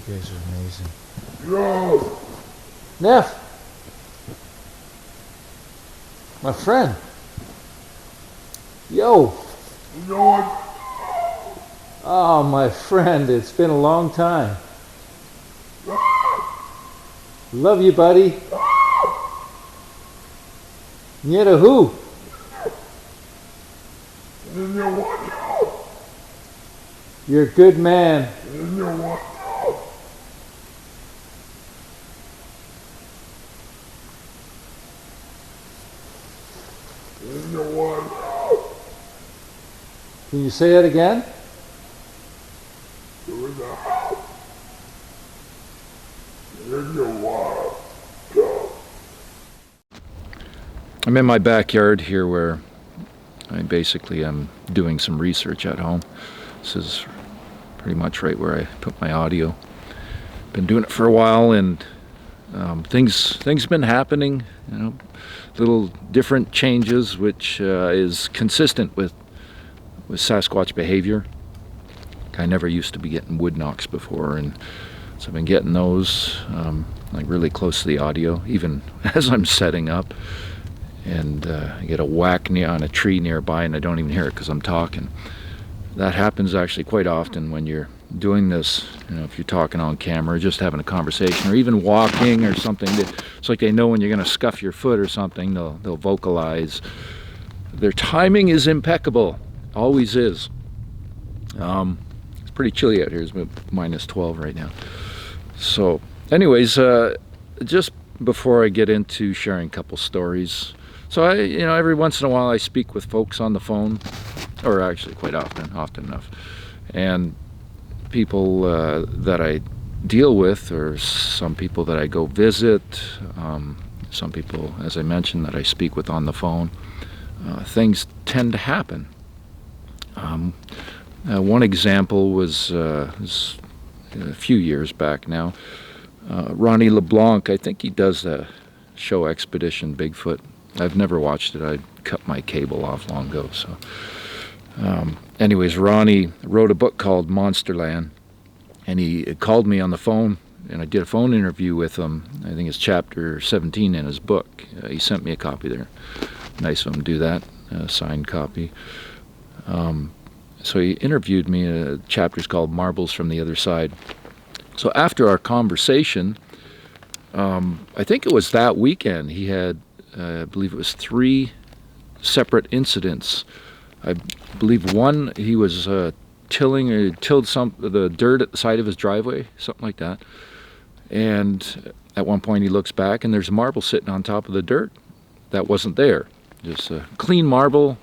You guys are amazing. Yo! Neff! My friend! Yo! You know what? Oh, my friend, it's been a long time. Love you, buddy. Nieta who? You know what? You're a good man. You know what? You know what? Can you say that again? There was a house. You know what? I'm in my backyard here where I basically am doing some research at home. This is pretty much right where I put my audio. Been doing it for a while, and things been happening, you know, little different changes, which is consistent with Sasquatch behavior. I never used to be getting wood knocks before, and so I've been getting those like really close to the audio, even as I'm setting up. And I get a whack on a tree nearby, and I don't even hear it because I'm talking. That happens actually quite often when you're doing this, you know, if you're talking on camera, just having a conversation, or even walking or something. It's like they know when you're going to scuff your foot or something, they'll vocalize. Their timing is impeccable, always is. It's pretty chilly out here. It's about -12 right now. So anyways, just before I get into sharing a couple stories, so every once in a while I speak with folks on the phone, or actually quite often enough, and people that I deal with, or some people that I go visit, some people, as I mentioned, that I speak with on the phone. Things tend to happen. One example was a few years back now. Ronnie LeBlanc, I think he does the show Expedition Bigfoot. I've never watched it. I cut my cable off long ago. So, anyways, Ronnie wrote a book called Monsterland, and he called me on the phone, and I did a phone interview with him. I think it's chapter 17 in his book. He sent me a copy there. Nice of him to do that, a signed copy. So he interviewed me. The chapter's called Marbles from the Other Side. So after our conversation, I think it was that weekend, he had, I believe it was 3 separate incidents. I believe one, he was tilled the dirt at the side of his driveway, something like that. And at one point he looks back, and there's a marble sitting on top of the dirt that wasn't there. Just a clean marble,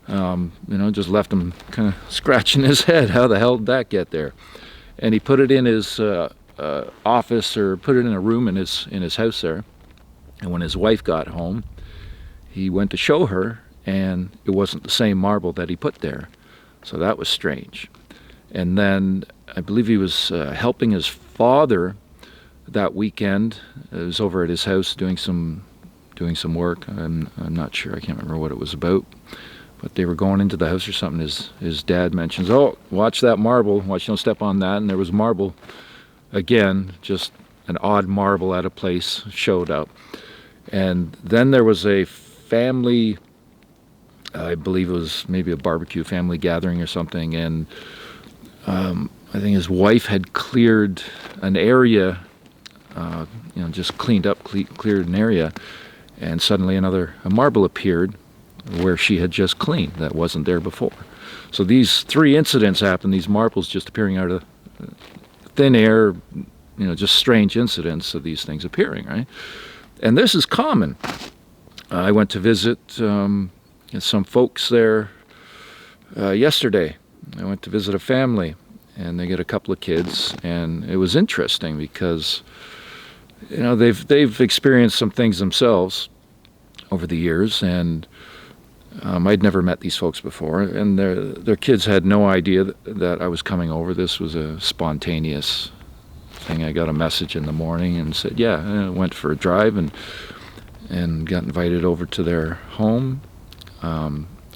just left him kind of scratching his head. How the hell did that get there? And he put it in his office, or put it in a room in his house there. And when his wife got home, he went to show her, and it wasn't the same marble that he put there. So that was strange. And then I believe he was helping his father that weekend. It was over at his house doing some work. I'm not sure. I can't remember what it was about. But they were going into the house or something. His dad mentions, "Oh, watch that marble. Watch, don't step on that." And there was marble again, just an odd marble at a place showed up. And then there was a family, I believe it was maybe a barbecue family gathering or something, and I think his wife had cleared an area, just cleared an area, and suddenly a marble appeared where she had just cleaned that wasn't there before. So these 3 incidents happened, these marbles just appearing out of thin air, just strange incidents of these things appearing, right? And this is common. I went to visit some folks there yesterday. I went to visit a family, and they get a couple of kids, and it was interesting because they've experienced some things themselves over the years, and I'd never met these folks before, and their kids had no idea that I was coming over. This was a spontaneous thing. I got a message in the morning and said, yeah, I went for a drive and got invited over to their home.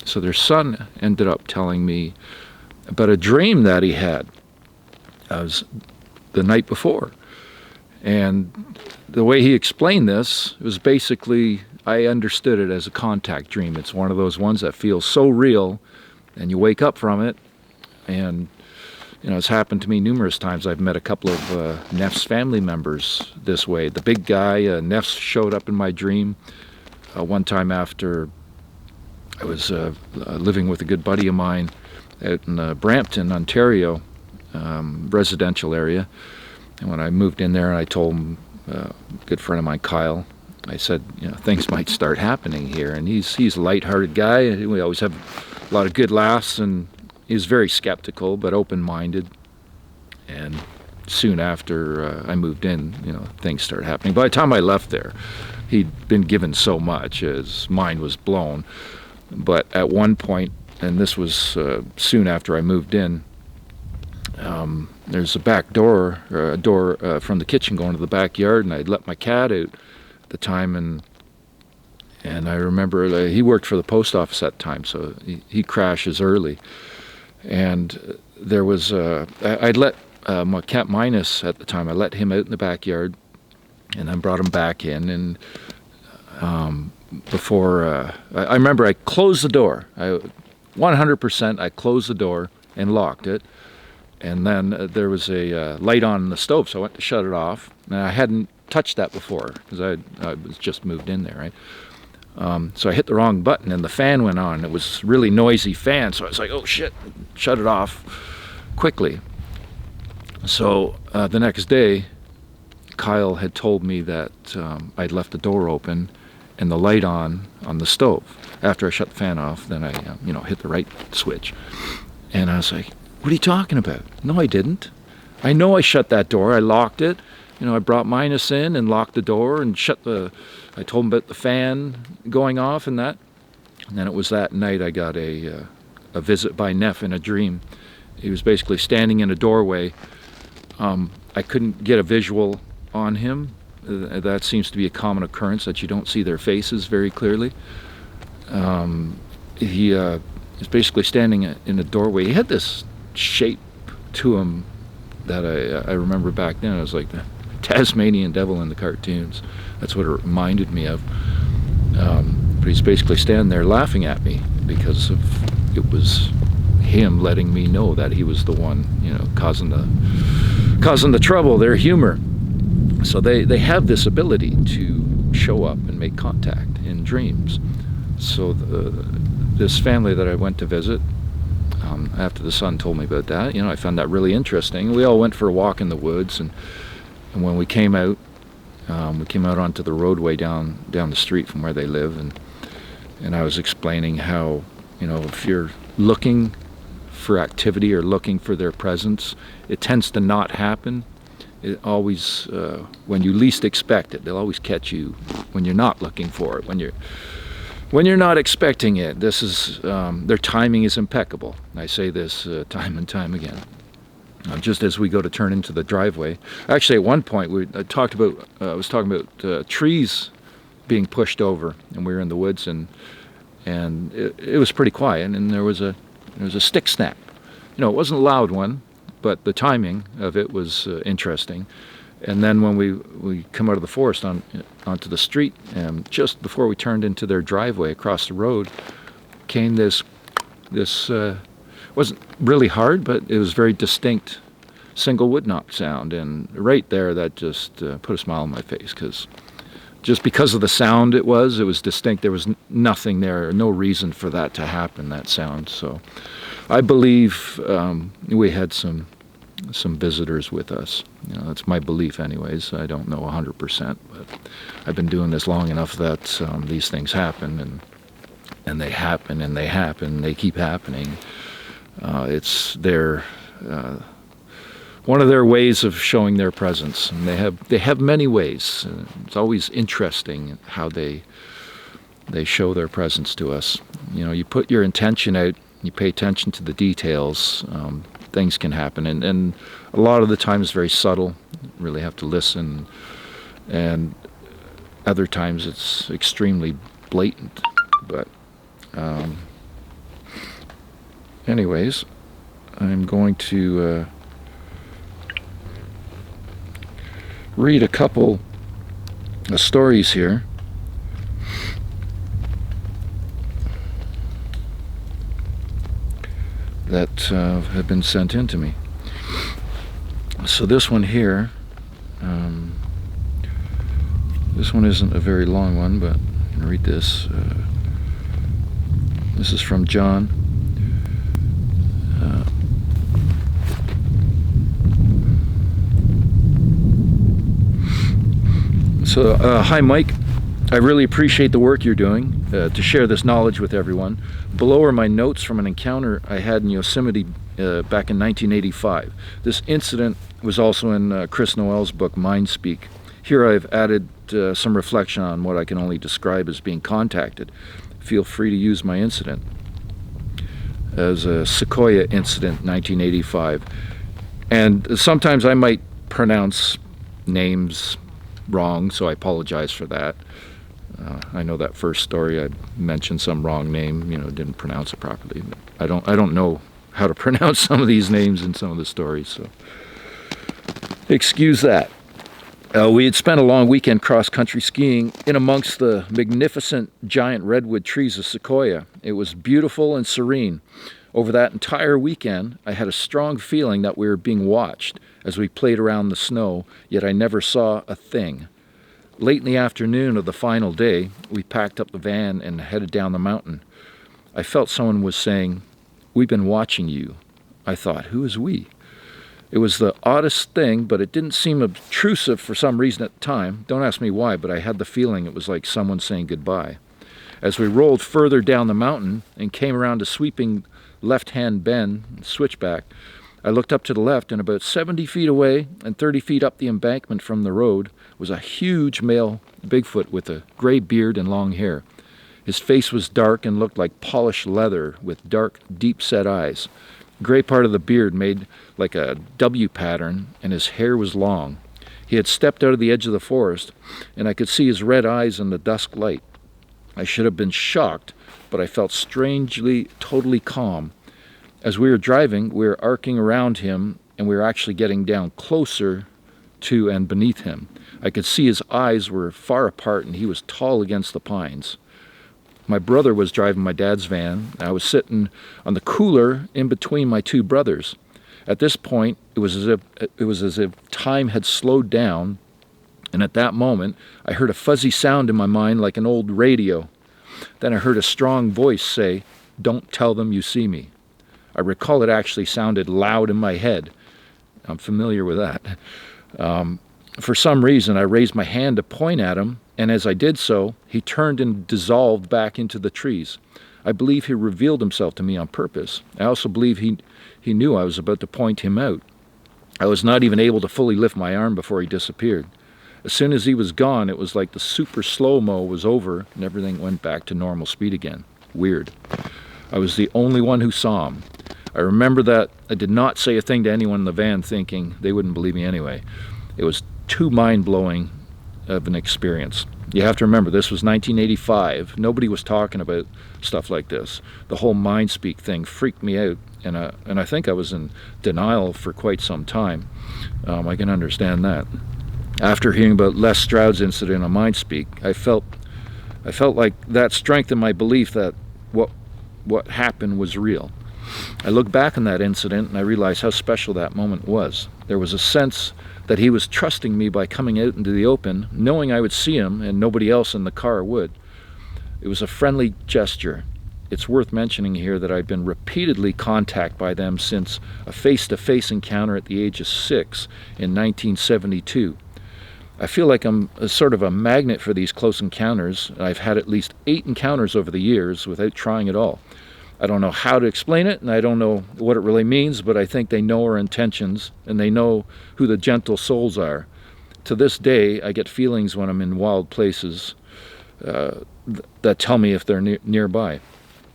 So their son ended up telling me about a dream that he had. The the night before. And the way he explained this was basically, I understood it as a contact dream. It's one of those ones that feels so real, and you wake up from it. And it's happened to me numerous times. I've met a couple of Neff's family members this way. The big guy, Neff, showed up in my dream one time after I was living with a good buddy of mine out in Brampton, Ontario, residential area. And when I moved in there, and I told him, a good friend of mine, Kyle, I said, things might start happening here. And he's a lighthearted guy. We always have a lot of good laughs, and he's very skeptical but open-minded. And soon after I moved in, things started happening. By the time I left there, he'd been given so much, his mind was blown. But at one point, and this was soon after I moved in, there's a back door, or a door from the kitchen going to the backyard, and I'd let my cat out at the time, and I remember he worked for the post office at the time, so he crashes early. And there was, I'd let my cat Minus at the time, I let him out in the backyard, and then brought him back in, and before, I remember I closed the door, 100% I closed the door and locked it. And then there was a light on the stove, so I went to shut it off. And I hadn't touched that before, because I was just moved in there, right? So I hit the wrong button, and the fan went on. It was a really noisy fan, so I was like, oh shit, shut it off quickly. So the next day, Kyle had told me that I'd left the door open and the light on the stove. After I shut the fan off, then I hit the right switch. And I was like, what are you talking about? No, I didn't. I know I shut that door. I locked it. I brought Minus in and locked the door and I told him about the fan going off and that. And then it was that night I got a visit by Neff in a dream. He was basically standing in a doorway. I couldn't get a visual on him. That seems to be a common occurrence, that you don't see their faces very clearly. He was basically standing in a doorway. He had this shape to him that I remember back then. It was like the Tasmanian devil in the cartoons. That's what it reminded me of. But he's basically standing there laughing at me because it was him letting me know that he was the one, causing the trouble, their humor. So they have this ability to show up and make contact in dreams. So this family that I went to visit, after the son told me about that, I found that really interesting. We all went for a walk in the woods, and when we came out onto the roadway down the street from where they live, and I was explaining how, if you're looking for activity or looking for their presence, it tends to not happen. It always, when you least expect it, they'll always catch you when you're not looking for it, when you're not expecting it. This is, their timing is impeccable. I say this time and time again. Just as we go to turn into the driveway. Actually, at one point, I was talking about trees being pushed over, and we were in the woods, and it was pretty quiet, and there was a stick snap. It wasn't a loud one, but the timing of it was interesting. And then when we come out of the forest onto the street, and just before we turned into their driveway across the road, came this wasn't really hard, but it was very distinct single wood knock sound. And right there, that just put a smile on my face, because of the sound it was distinct. There was nothing there, no reason for that to happen, that sound. So I believe we had some visitors with us. That's my belief anyways. I don't know 100%, but I've been doing this long enough that these things happen, and they happen, and they happen, they keep happening. It's one of their ways of showing their presence, and they have many ways. It's always interesting how they show their presence to us. You put your intention out, you pay attention to the details, things can happen, and a lot of the time it's very subtle. You really have to listen, and other times it's extremely blatant. But anyways, I'm going to read a couple of stories here that have been sent in to me. So this one here, this one isn't a very long one, but I'm going to read this. This is from John. Hi Mike, I really appreciate the work you're doing to share this knowledge with everyone. Below are my notes from an encounter I had in Yosemite back in 1985. This incident was also in Chris Noel's book, Mind Speak. Here I've added some reflection on what I can only describe as being contacted. Feel free to use my incident as a Sequoia incident, 1985. And sometimes I might pronounce names wrong, so I apologize for that. I know that first story I mentioned some wrong name, didn't pronounce it properly. I don't know how to pronounce some of these names in some of the stories, so excuse that. We had spent a long weekend cross-country skiing in amongst the magnificent giant redwood trees of Sequoia. It was beautiful and serene. Over that entire weekend, I had a strong feeling that we were being watched as we played around the snow, yet I never saw a thing. Late in the afternoon of the final day, we packed up the van and headed down the mountain. I felt someone was saying, "We've been watching you." I thought, who is we? It was the oddest thing, but it didn't seem obtrusive for some reason at the time. Don't ask me why, but I had the feeling it was like someone saying goodbye. As we rolled further down the mountain and came around a sweeping left-hand bend, switchback, I looked up to the left, and about 70 feet away and 30 feet up the embankment from the road was a huge male Bigfoot with a gray beard and long hair. His face was dark and looked like polished leather with dark, deep-set eyes. The gray part of the beard made like a W pattern, and his hair was long. He had stepped out of the edge of the forest, and I could see his red eyes in the dusk light. I should have been shocked, but I felt strangely, totally calm. As we were driving, we were arcing around him, and we were actually getting down closer to and beneath him. I could see his eyes were far apart, and he was tall against the pines. My brother was driving my dad's van. I was sitting on the cooler in between my two brothers. At this point, it was as if time had slowed down, and at that moment, I heard a fuzzy sound in my mind like an old radio. Then I heard a strong voice say, "Don't tell them you see me." I recall it actually sounded loud in my head. I'm familiar with that. For some reason, I raised my hand to point at him, and as I did so, he turned and dissolved back into the trees. I believe he revealed himself to me on purpose. I also believe he knew I was about to point him out. I was not even able to fully lift my arm before he disappeared. As soon as he was gone, it was like the super slow-mo was over and everything went back to normal speed again. Weird. I was the only one who saw him. I remember that I did not say a thing to anyone in the van, thinking they wouldn't believe me anyway. It was too mind-blowing of an experience. You have to remember, this was 1985. Nobody was talking about stuff like this. The whole Mind Speak thing freaked me out, and I think I was in denial for quite some time. I can understand that. After hearing about Les Stroud's incident on Mind Speak, I felt like that strengthened my belief that what happened was real. I look back on that incident and I realize how special that moment was. There was a sense that he was trusting me by coming out into the open, knowing I would see him and nobody else in the car would. It was a friendly gesture. It's worth mentioning here that I've been repeatedly contacted by them since a face-to-face encounter at the age of 6 in 1972. I feel like I'm a sort of a magnet for these close encounters. I've had at least 8 encounters over the years without trying at all. I don't know how to explain it, and I don't know what it really means, but I think they know our intentions, and they know who the gentle souls are. To this day, I get feelings when I'm in wild places that tell me if they're nearby.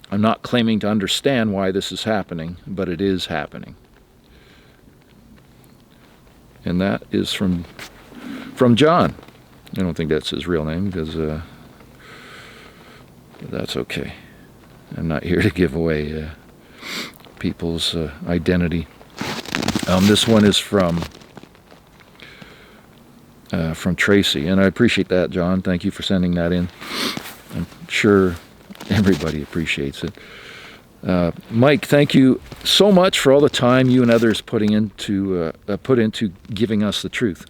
I'm not claiming to understand why this is happening, but it is happening. And that is from John. I don't think that's his real name, because that's okay. I'm not here to give away people's identity. This one is from from Tracy. And I appreciate that, John. Thank you for sending that in. I'm sure everybody appreciates it. Mike, thank you so much for all the time you and others put into giving us the truth.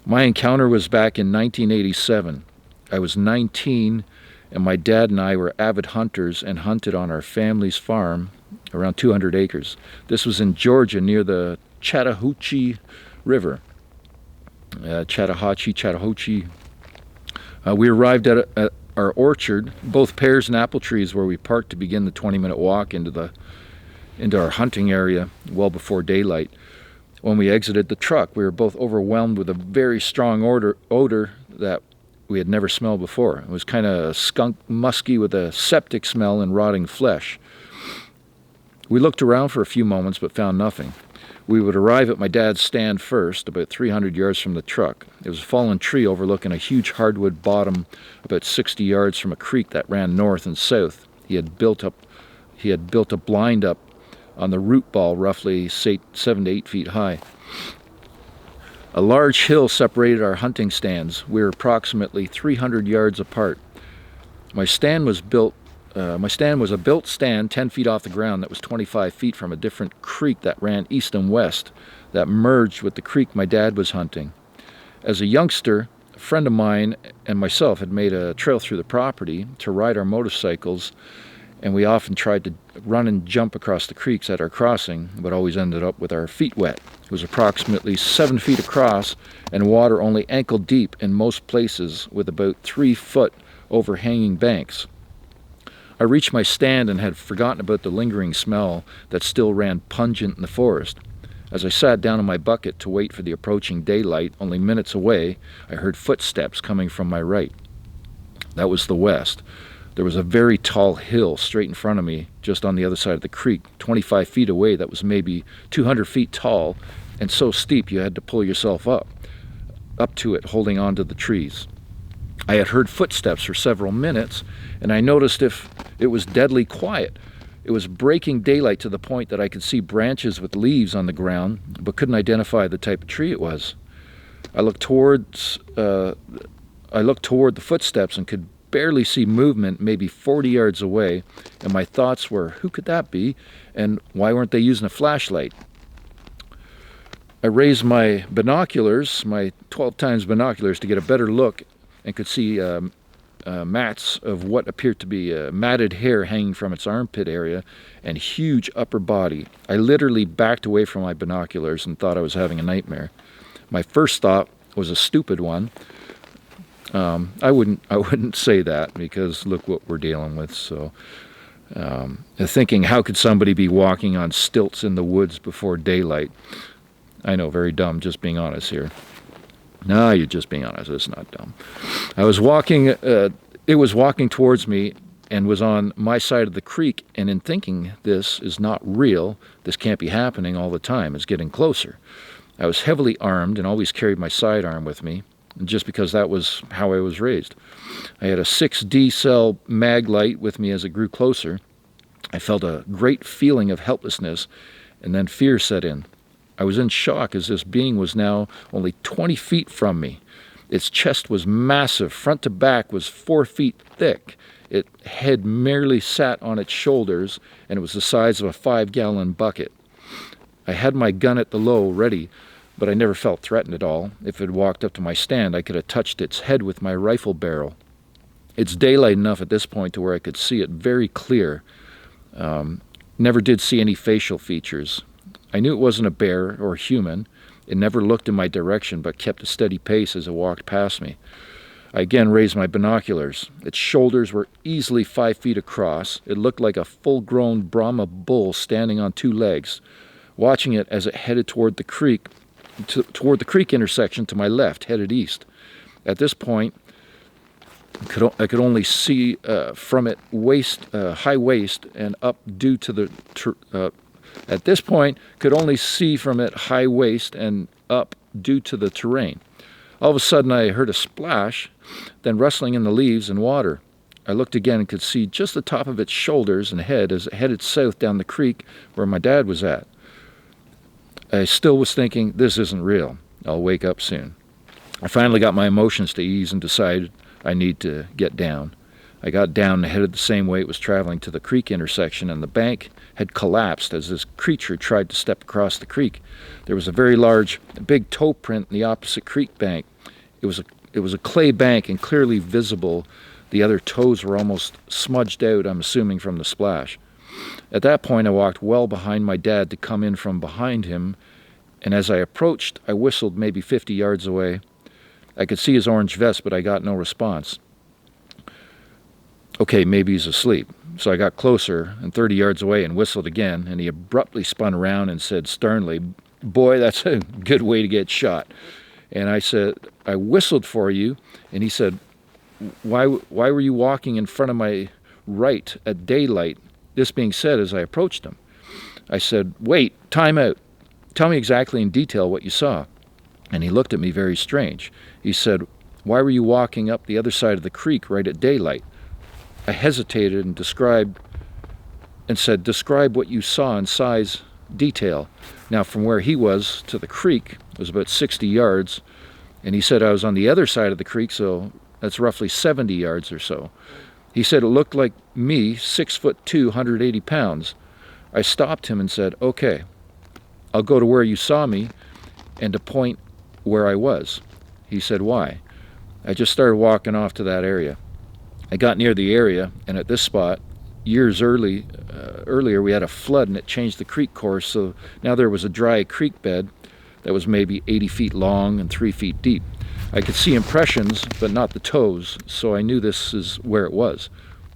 My encounter was back in 1987. I was 19, and my dad and I were avid hunters and hunted on our family's farm, around 200 acres. This was in Georgia near the Chattahoochee River. Chattahoochee. We arrived at our orchard, both pears and apple trees, where we parked to begin the 20-minute walk into our hunting area well before daylight. When we exited the truck, we were both overwhelmed with a very strong odor that we had never smelled before. It was kind of skunk musky with a septic smell and rotting flesh. We looked around for a few moments but found nothing. We would arrive at my dad's stand first, about 300 yards from the truck. It was a fallen tree overlooking a huge hardwood bottom about 60 yards from a creek that ran north and south. He had built a blind up on the root ball, roughly 7 to 8 feet high. A large hill separated our hunting stands. We were approximately 300 yards apart. My stand was a built stand 10 feet off the ground that was 25 feet from a different creek that ran east and west that merged with the creek my dad was hunting. As a youngster, a friend of mine and myself had made a trail through the property to ride our motorcycles, and we often tried to run and jump across the creeks at our crossing, but always ended up with our feet wet. It was approximately 7 feet across and water only ankle deep in most places, with about 3 foot overhanging banks. I reached my stand and had forgotten about the lingering smell that still ran pungent in the forest. As I sat down in my bucket to wait for the approaching daylight, only minutes away, I heard footsteps coming from my right. That was the west. There was a very tall hill straight in front of me, just on the other side of the creek, 25 feet away, that was maybe 200 feet tall and so steep you had to pull yourself up to it, holding on to the trees. I had heard footsteps for several minutes, and I noticed if it was deadly quiet. It was breaking daylight to the point that I could see branches with leaves on the ground, but couldn't identify the type of tree it was. I looked toward the footsteps and could barely see movement maybe 40 yards away, and my thoughts were, who could that be, and why weren't they using a flashlight? I raised my binoculars, my 12 times binoculars, to get a better look, and could see mats of what appeared to be matted hair hanging from its armpit area and huge upper body. I literally backed away from my binoculars and thought I was having a nightmare. My first thought was a stupid one. I wouldn't say that, because look what we're dealing with. So thinking, how could somebody be walking on stilts in the woods before daylight? I know, very dumb, just being honest here. No, you're just being honest. It's not dumb. I was walking, it was walking towards me and was on my side of the creek, and in thinking this is not real, this can't be happening all the time, it's getting closer. I was heavily armed and always carried my sidearm with me, just because that was how I was raised. I had a 6D cell mag light with me as it grew closer. I felt a great feeling of helplessness, and then fear set in. I was in shock as this being was now only 20 feet from me. Its chest was massive, front to back was 4 feet thick. Its head merely sat on its shoulders, and it was the size of a 5-gallon bucket. I had my gun at the low ready, but I never felt threatened at all. If it had walked up to my stand, I could have touched its head with my rifle barrel. It's daylight enough at this point to where I could see it very clear. Never did see any facial features. I knew it wasn't a bear or a human. It never looked in my direction, but kept a steady pace as it walked past me. I again raised my binoculars. Its shoulders were easily 5 feet across. It looked like a full-grown Brahma bull standing on 2 legs. Watching it as it headed toward the creek intersection to my left, headed east. At this point, I could only see from it high waist and up due to the At this point, could only see from it high waist and up due to the terrain. All of a sudden, I heard a splash, then rustling in the leaves and water. I looked again and could see just the top of its shoulders and head as it headed south down the creek where my dad was at. I still was thinking, this isn't real. I'll wake up soon. I finally got my emotions to ease and decided I need to get down. I got down and headed the same way it was traveling to the creek intersection, and the bank had collapsed as this creature tried to step across the creek. There was a very large, big toe print in the opposite creek bank. It was a clay bank and clearly visible. The other toes were almost smudged out, I'm assuming, from the splash. At that point, I walked well behind my dad to come in from behind him, and as I approached, I whistled maybe 50 yards away. I could see his orange vest, but I got no response. Okay, maybe he's asleep. So I got closer and 30 yards away and whistled again, and he abruptly spun around and said sternly, "Boy, that's a good way to get shot." And I said, "I whistled for you." And he said, why were you walking in front of my right at daylight?" This being said, as I approached him, I said, "Wait, time out. Tell me exactly in detail what you saw." And he looked at me very strange. He said, "Why were you walking up the other side of the creek right at daylight?" I hesitated and said, "Describe what you saw in size detail." Now, from where he was to the creek was about 60 yards, and he said I was on the other side of the creek, so that's roughly 70 yards or so. He said it looked like me, 6'2", 180 pounds. I stopped him and said, "Okay, I'll go to where you saw me and to point where I was." He said, "Why?" I just started walking off to that area. I got near the area, and at this spot, years earlier, we had a flood, and it changed the creek course, so now there was a dry creek bed that was maybe 80 feet long and 3 feet deep. I could see impressions, but not the toes, so I knew this is where it was.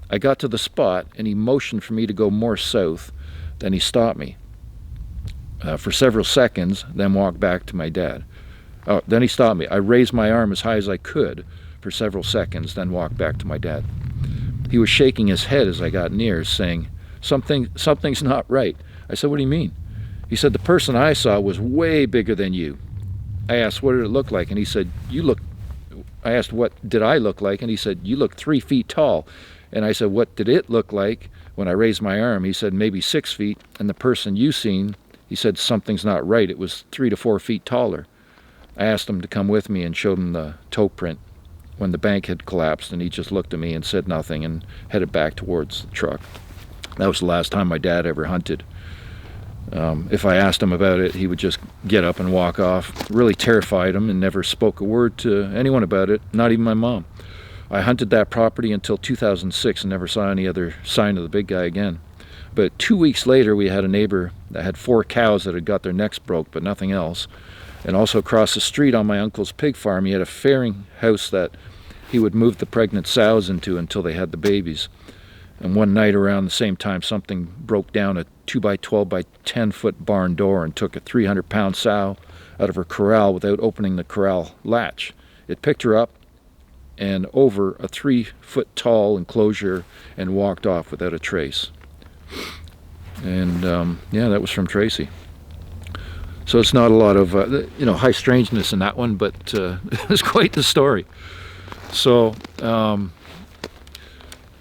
I got to the spot, and he motioned for me to go more south. Then he stopped me for several seconds, then walked back to my dad. Then he stopped me. I raised my arm as high as I could for several seconds, then walked back to my dad. He was shaking his head as I got near, saying, Something's not right." I said, "What do you mean?" He said, "The person I saw was way bigger than you." I asked, "What did it look like?" And he said, I asked, "What did I look like?" And he said, "You look 3 feet tall." And I said, "What did it look like?" When I raised my arm, he said, "Maybe 6 feet. And the person you seen," he said, "something's not right. It was 3 to 4 feet taller." I asked him to come with me and showed him the toe print when the bank had collapsed, and he just looked at me and said nothing and headed back towards the truck. That was the last time my dad ever hunted. If I asked him about it, he would just get up and walk off. It really terrified him and never spoke a word to anyone about it, not even my mom. I hunted that property until 2006 and never saw any other sign of the big guy again. But 2 weeks later, we had a neighbor that had 4 cows that had got their necks broke, but nothing else. And also across the street on my uncle's pig farm, he had a fairing house that he would move the pregnant sows into until they had the babies. And one night around the same time, something broke down a 2 by 12 by 10 foot barn door and took a 300-pound sow out of her corral without opening the corral latch. It picked her up and over a 3-foot tall enclosure and walked off without a trace. And that was from Tracy. So it's not a lot of high strangeness in that one, but it's quite the story. So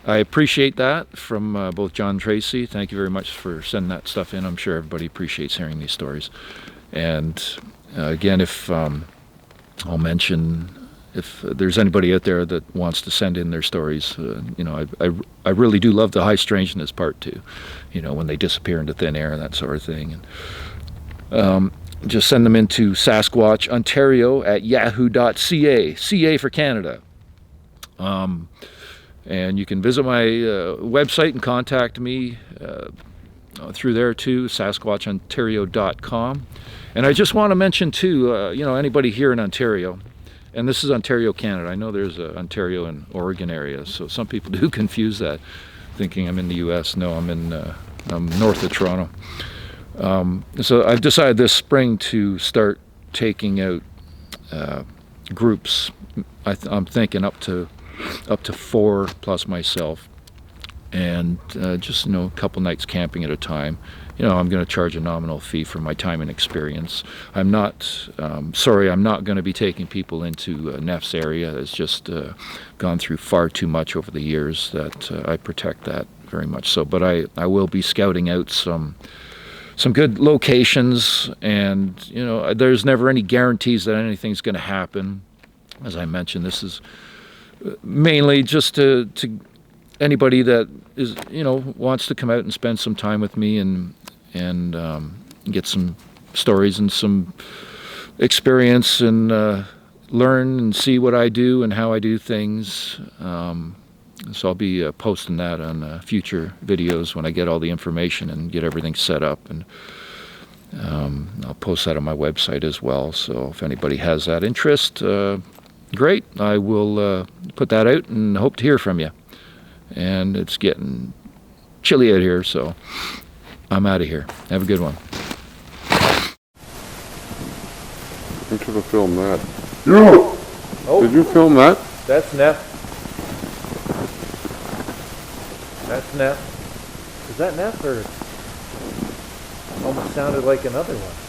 I appreciate that from both John and Tracy. Thank you very much for sending that stuff in. I'm sure everybody appreciates hearing these stories. And again, if I'll mention, if there's anybody out there that wants to send in their stories, I really do love the high strangeness part too. When they disappear into thin air and that sort of thing. And just send them into Sasquatch Ontario at yahoo.ca, CA for Canada. And you can visit my website and contact me through there too, sasquatchontario.com. And I just want to mention too, anybody here in Ontario, and this is Ontario, Canada. I know there's a Ontario and Oregon area, so some people do confuse that, thinking I'm in the U.S. No, I'm north of Toronto. So I've decided this spring to start taking out groups. I'm thinking up to 4 plus myself, and just a couple nights camping at a time. I'm going to charge a nominal fee for my time and experience. I'm not going to be taking people into Neff's area. It's just gone through far too much over the years that I protect that very much so. But I will be scouting out some good locations, and there's never any guarantees that anything's going to happen. as I mentioned, this is mainly just to anybody that is, wants to come out and spend some time with me and get some stories and some experience and learn and see what I do and how I do things. So I'll be posting that on future videos when I get all the information and get everything set up, and I'll post that on my website as well. So if anybody has that interest, great. I will put that out and hope to hear from you. And it's getting chilly out here, so I'm out of here. Have a good one. You should have filmed that. Yeah. Oh, Did you film that? that's Neff. That's Neff. Is that Neff or almost sounded like another one?